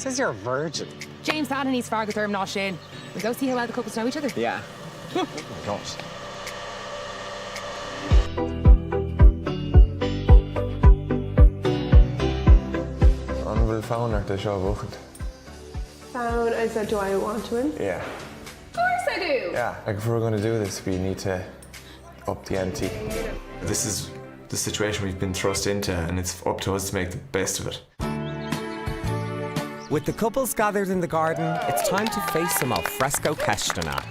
Says you're a virgin. James Fallon needs Fargo Therm, not Shane. We'll go see how well the couples know each other. Yeah. Oh my gosh. An bhfuil fánar de seo bhuachant. Found, I said, do I want to win? Yeah. Of course I do! Yeah. Like, if we're going to do this, we need to up the ante. This is the situation we've been thrust into, and it's up to us to make the best of it. With the couples gathered in the garden, it's time to face some of Fresco ceisteanna.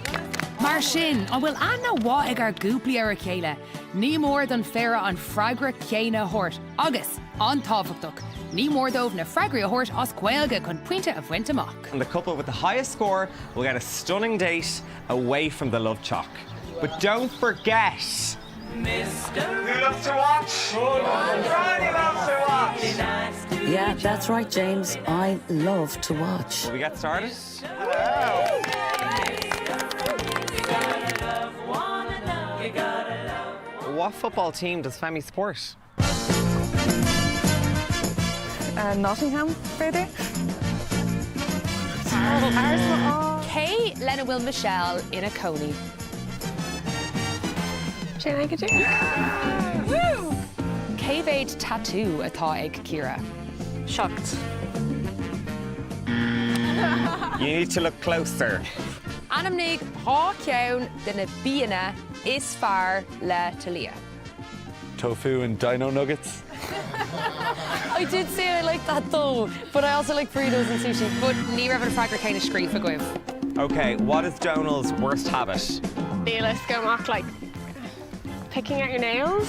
Mar sin, an bhfuil anna bhá ag ar gúpla ar a chéile. Ní mór don féire an freigra céine hort. Agus, an tábhachtach. Ní mór dómh na freigra hort as cuailge chun puinte a bhaint amach. And the couple with the highest score will get a stunning date away from the love chalk. But don't forget... Who loves to watch? Ronnie loves to watch! Yeah, that's right, James. I love to watch. Will we get started? What football team does Femi support? Nottingham, baby. Kay Lena Will Michelle in a coney. Shane, I could do it. Woo! Céhvéid tattoo atá ag Ciara. Shocked. You need to look closer. Anamnig há ceann de na bíana is fearr le talia. Tofu and dino nuggets. I did say I like that though, but I also like burritos and sushi. But ní raibh an freigra céine scríof a gcuibh. Okay, what is Donald's worst habit? Let's go mock like picking at your nails.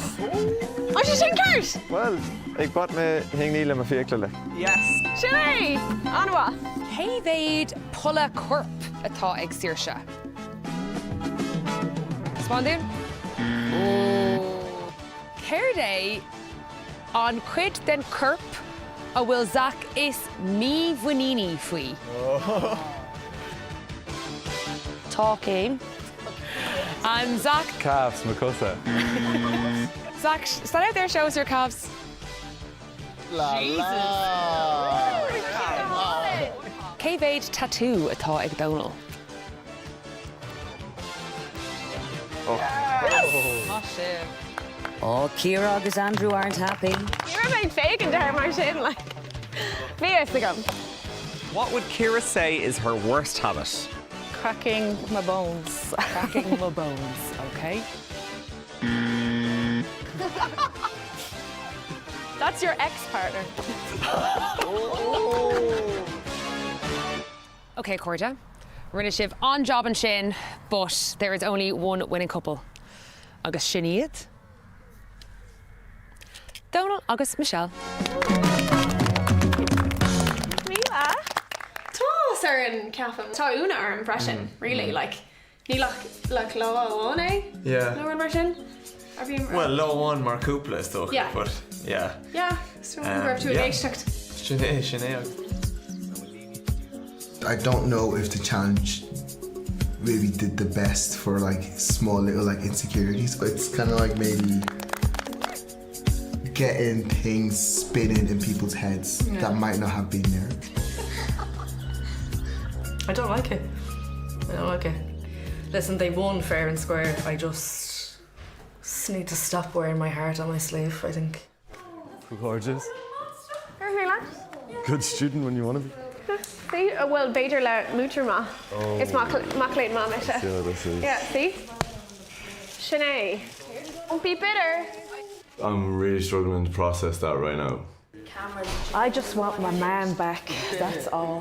Oh, she's tinkers! Well, ik bought me hing níl am a fiacla. Yes. Shane! Anwa! Céhvéid pulla corp atá ag Saoirse. Spondún? Céir an cuid den corp a bhfuil Zach is mí bhuiníní faoi. Talking. And Zach, Calves, Makosa. Zach, stand out there, show us your calves. Céhvéid tattoo atá ag Donald. Oh, Ciara agus Andrew aren't happy. You were made fake in there, Martin, like. Vias to come. What would Ciara say is her worst habit? Cracking my bones. Cracking my bones, okay? That's your ex-partner. Okay, Corda. We're gonna shiv on job and shin, but there is only one winning couple. Agus Sinead. Donald agus Michelle. Mila. Tá ar an ceafam. Tá úna ar an freisin, really, like. Ní like low one, eh? Yeah. Low one version? Well, low one mar cúpla is tócha, Yeah. but yeah. Yeah, so we're up to yeah. an age tucked. Sinead. I don't know if the challenge really did the best for like small little like insecurities, but it's kind of like maybe getting things spinning in people's heads that might not have been there. I don't like it. I don't like it. Listen, they won fair and square. I just need to stop wearing my heart on my sleeve, I think. Gorgeous. Good student when you want to be. See, well, Bader la mucher ma. It's maclate ma meta. See what this is. Yeah, see? Sinead, don't be bitter. I'm really struggling to process that right now. I just want my man back, that's all.